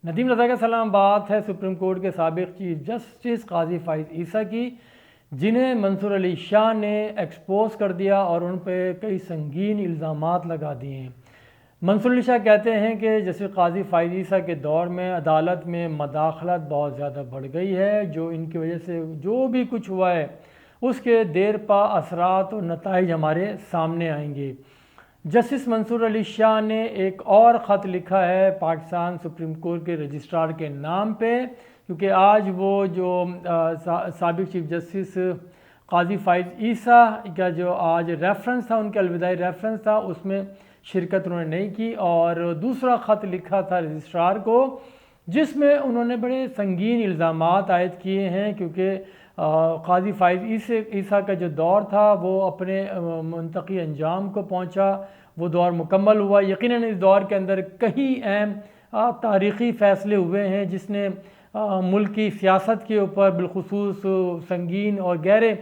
नदीम रज़ा का सलाम। बात है सुप्रीम कोर्ट के साबिक़ चीफ जस्टिस काजी फ़ाइज़ ईसा की, जिन्हें मंसूर अली शाह ने एक्सपोज कर दिया और उन पर कई संगीन इल्ज़ामात लगा दिए हैं। मंसूर अली शाह कहते हैं कि जस्टिस काजी फ़ाइज़ ईसा के दौर में अदालत में मदाखलत बहुत ज़्यादा बढ़ गई है, जो इनकी वजह से जो भी कुछ हुआ है उसके देर पा असरात और नताइज हमारे सामने आएंगे। जस्टिस मंसूर अली शाह ने एक और ख़त लिखा है पाकिस्तान सुप्रीम कोर्ट के रजिस्ट्रार के नाम पे, क्योंकि आज वो जो साबिक़ चीफ जस्टिस काजी फ़ाइज़ ईसा का जो आज रेफरेंस था, उनके अलविदाई रेफरेंस था, उसमें शिरकत उन्होंने नहीं की और दूसरा ख़त लिखा था रजिस्ट्रार को, जिसमें उन्होंने बड़े संगीन इल्ज़ामात आयद किए हैं। क्योंकि काजी फ़ाइज़ ईसा का जो दौर था वो अपने मुंतकी अंजाम को पहुंचा, वो दौर मुकम्मल हुआ। यकीनन इस दौर के अंदर कई अहम तारीख़ी फ़ैसले हुए हैं जिसने मुल्क की सियासत के ऊपर बिलखुसूस संगीन और गहरे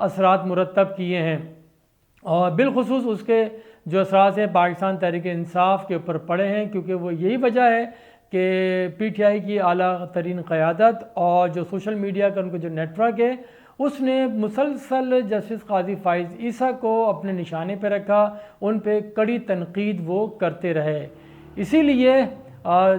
असरात मुरतब किए हैं, और बिलखुसूस उसके जो असरात हैं पाकिस्तान तहरीक इंसाफ के ऊपर पड़े हैं, क्योंकि वो यही वजह है कि PTI की आला तरीन क़यादत और जो सोशल मीडिया का उनका जो नेटवर्क है उसने मुसलसल जस्टिस काजी फ़ाइज़ ईसा को अपने निशाने पर रखा, उन पे कड़ी तनकीद वो करते रहे। इसीलिए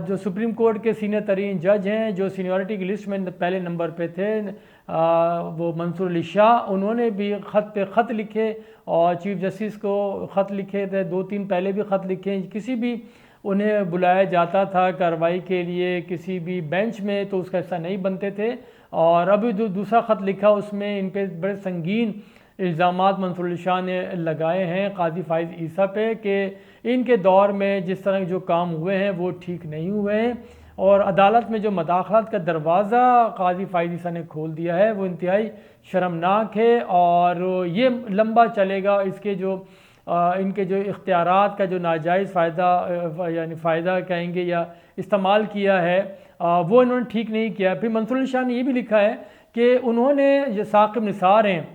जो सुप्रीम कोर्ट के सीनियर तरीन जज हैं, जो सीनियरिटी की लिस्ट में पहले नंबर पे थे, वो मंसूर अली शाह, उन्होंने भी ख़त पे ख़त लिखे और चीफ जस्टिस को ख़त लिखे थे, 2-3 पहले भी ख़त लिखे। किसी भी उन्हें बुलाया जाता था कार्रवाई के लिए किसी भी बेंच में तो उसका हिस्सा नहीं बनते थे, और अभी जो दूसरा ख़त लिखा उसमें इन पे बड़े संगीन इल्ज़ामात मंसूर अली शाह ने लगाए हैं काजी फ़ाइज़ ईसा पे कि इनके दौर में जिस तरह के जो काम हुए हैं वो ठीक नहीं हुए हैं, और अदालत में जो मदाखलत का दरवाज़ा काजी फ़ाइज़ ईसा ने खोल दिया है वो इंतहाई शर्मनाक है और ये लंबा चलेगा। इसके जो इनके जो इख्तियारात का जो नाजायज़ फ़ायदा यानी फ़ायदा कहेंगे या इस्तेमाल किया है वो इन्होंने ठीक नहीं किया। फिर मंसूर अली शाह ने ये भी लिखा है कि उन्होंने जो साकिब निसार हैं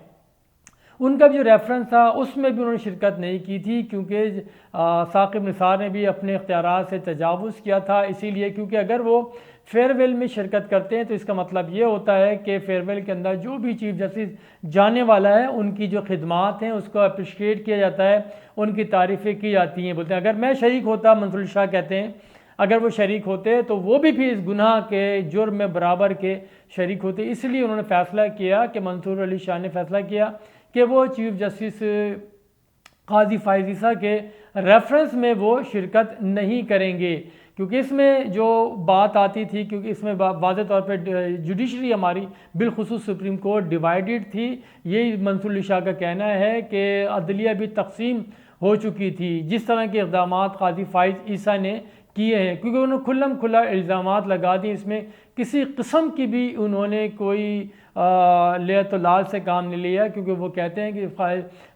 उनका भी जो रेफरेंस था उसमें भी उन्होंने शिरकत नहीं की थी, क्योंकि साकिब निसार ने भी अपने इख्तियारात से तजावुज़ किया था। इसीलिए क्योंकि अगर वो फेयरवेल में शिरकत करते हैं तो इसका मतलब ये होता है कि फेयरवेल के अंदर जो भी चीफ जस्टिस जाने वाला है उनकी जो खिदमात हैं उसको अप्रिशिएट किया जाता है, उनकी तारीफ़ें की जाती हैं। बोलते हैं अगर मैं शरीक होता, मंसूर अली शाह कहते हैं, अगर वो शरीक होते तो वो भी फिर इस गुनाह के जुर्म में बराबर के शरीक होते। इसलिए उन्होंने फ़ैसला किया कि मंसूर अली शाह ने फ़ैसला किया कि वो चीफ जस्टिस काजी फ़ाइज़ ईसा के रेफरेंस में वो शिरकत नहीं करेंगे, क्योंकि इसमें जो बात आती थी, क्योंकि इसमें वाज़ेह तौर पे जुडिशरी हमारी बिलखुसूस सुप्रीम कोर्ट डिवाइडेड थी। यही मंसूर अली शाह का कहना है कि अदलिया भी तकसीम हो चुकी थी। जिस तरह के इक़दाम काजी फ़ाइज़ ईसा ने किए हैं, क्योंकि उन्होंने खुल्लम खुला इल्ज़ामात लगा दिए, इसमें किसी किस्म की भी उन्होंने कोई लियत लाल से काम नहीं लिया, क्योंकि वो कहते हैं कि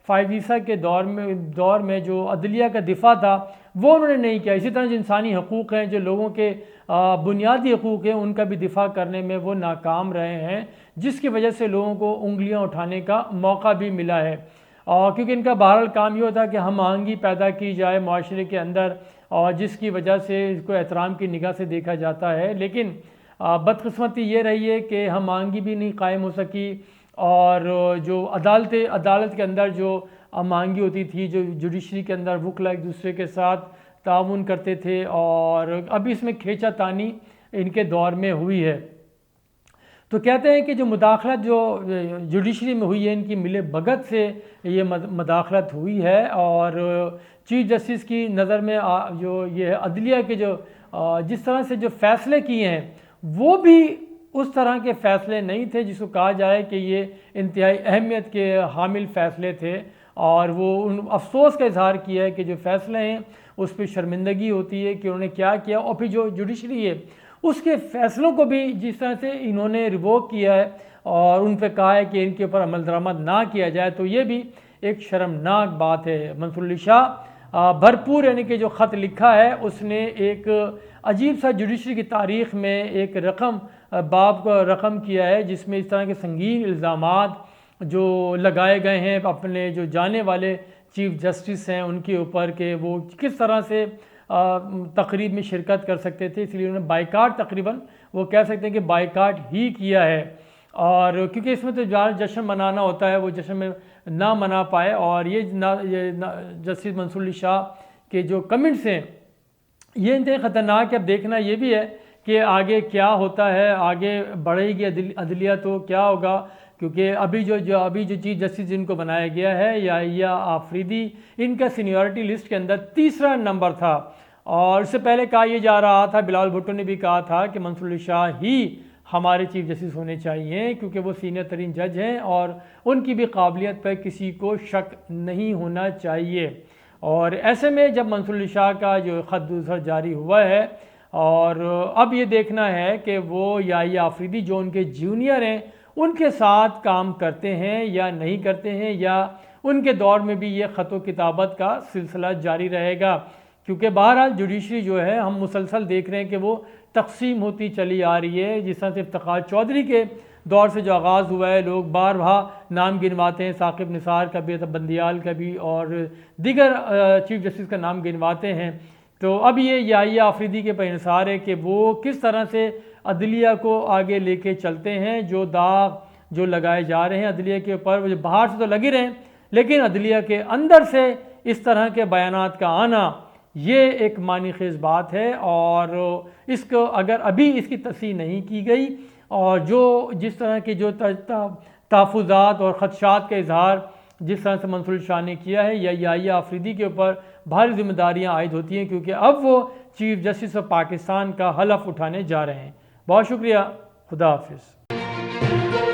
फ़ाइज़ ईसा के दौर में जो अदलिया का दिफा था वो उन्होंने नहीं किया। इसी तरह जो इंसानी हकूक़ हैं, जो लोगों के बुनियादी हकूक़ हैं, उनका भी दिफा करने में वो नाकाम रहे हैं, जिसकी वजह से लोगों को उंगलियां उठाने का मौका भी मिला है। और क्योंकि इनका बहरहाल काम ये होता है कि हम आहंगी पैदा की जाए माशरे के अंदर, और जिसकी वजह से इसको एहतराम की निगाह से देखा जाता है। लेकिन बदकिस्मती ये रही है कि हम आहंगी भी नहीं कायम हो सकी, और जो अदालत के अंदर जो महंगी होती थी, जो जुडिशरी के अंदर वकला एक दूसरे के साथ ताउन करते थे, और अभी इसमें खींचा तानी इनके दौर में हुई है। तो कहते हैं कि जो मुदाखलत जो जुडिशरी में हुई है, इनकी मिले भगत से ये मुदाखलत हुई है, और चीफ जस्टिस की नज़र में जो ये अदलिया के जो जिस तरह से जो फ़ैसले किए हैं वो भी उस तरह के फ़ैसले नहीं थे जिसको कहा जाए कि ये इंतहाई अहमियत के हामिल फ़ैसले थे। और वो उन अफसोस का इजहार किया है कि जो फ़ैसले हैं उस पर शर्मिंदगी होती है कि उन्होंने क्या किया, और फिर जो जुडिशरी है उसके फ़ैसलों को भी जिस तरह से इन्होंने रिवोक किया है और उन पर कहा है कि इनके ऊपर अमल दरामद ना किया जाए, तो ये भी एक शर्मनाक बात है। मंसूर अली शाह भरपूर यानी कि जो ख़त लिखा है उसने एक अजीब सा जुडिशरी की तारीख़ में एक बाब को रकम किया है, जिसमें इस तरह के संगीन इल्ज़ामात जो लगाए गए हैं अपने जो जाने वाले चीफ जस्टिस हैं उनके ऊपर, कि वो किस तरह से तकरीब में शिरकत कर सकते थे, इसलिए उन्होंने बाइकाट, तकरीबन वो कह सकते हैं कि बाइकाट ही किया है। और क्योंकि इसमें तो जश्न मनाना होता है, वो जश्न में ना मना पाए। और ये जस्टिस मंसूर अली शाह के जो कमेंट्स हैं ये इंतहाई ख़तरनाक है। अब देखना ये भी है कि आगे क्या होता है, आगे बढ़ेगी अदलिया तो क्या होगा, क्योंकि अभी जो चीफ जस्टिस जिनको बनाया गया है या आफरीदी, इनका सीनियरिटी लिस्ट के अंदर तीसरा नंबर था। और इससे पहले कहा यह जा रहा था, बिलावल भुट्टो ने भी कहा था कि मंसूर अली शाह ही हमारे चीफ जस्टिस होने चाहिए, क्योंकि वो सीनियर तरीन जज हैं और उनकी भी काबिलियत पर किसी को शक नहीं होना चाहिए। और ऐसे में जब मंसूर अली शाह का जो ख़त दूसरा जारी हुआ है, और अब ये देखना है कि वो या आफरीदी जो उनके जूनियर हैं उनके साथ काम करते हैं या नहीं करते हैं, या उनके दौर में भी ये ख़त व किताबत का सिलसिला जारी रहेगा। क्योंकि बहरहाल जुडिशरी जो है हम मुसलसल देख रहे हैं कि वो तकसीम होती चली आ रही है। जिस तरह से इफ्तिखार चौधरी के दौर से जो आगाज़ हुआ है, लोग बार बार नाम गिनवाते हैं, साकिब निसार का भी, बंदियाल का भी और दीगर चीफ जस्टिस का नाम गिनवाते हैं। तो अब ये या आफरीदी के पर इंसार है कि वो किस तरह से अदलिया को आगे लेके चलते हैं। जो दाग जो लगाए जा रहे हैं अदलिया के ऊपर, वो बाहर से तो लगे रहे, लेकिन अदलिया के अंदर से इस तरह के बयानात का आना ये एक मानी खेज़ बात है। और इसको अगर अभी इसकी तस्हीह नहीं की गई, और जिस तरह के जो तहफ़्फ़ुज़ात और ख़दशात का इजहार जिस तरह से मंसूर अली शाह ने किया है, या आफरीदी के ऊपर भारी जिम्मेदारियां आयद होती हैं, क्योंकि अब वो चीफ जस्टिस ऑफ पाकिस्तान का हलफ उठाने जा रहे हैं। बहुत शुक्रिया, खुदा हाफिज़।